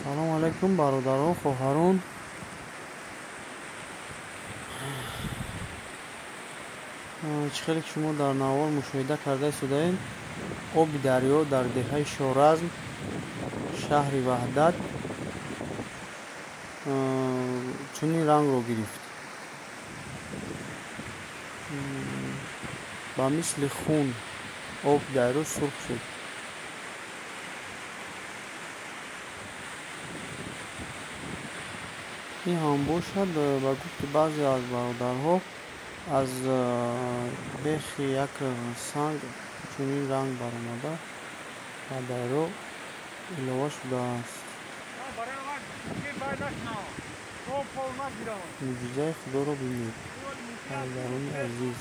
салом алайкум бародарон, хоҳарон. чӣ хеле ки шумо дар навор мушоҳида карда истодаед, оби дарё дар деҳаи Шоразм, шаҳри Ваҳдат чунин рангро гирифт. ба мисли хун оби дарё сурх шуд. ин ҳам бошад, ба гуфти баъзе аз бародарҳо, аз бехи як санг чунин ранг баромада ба дарё илова шудааст. муъҷизаи худоро бинед, бародарони азиз.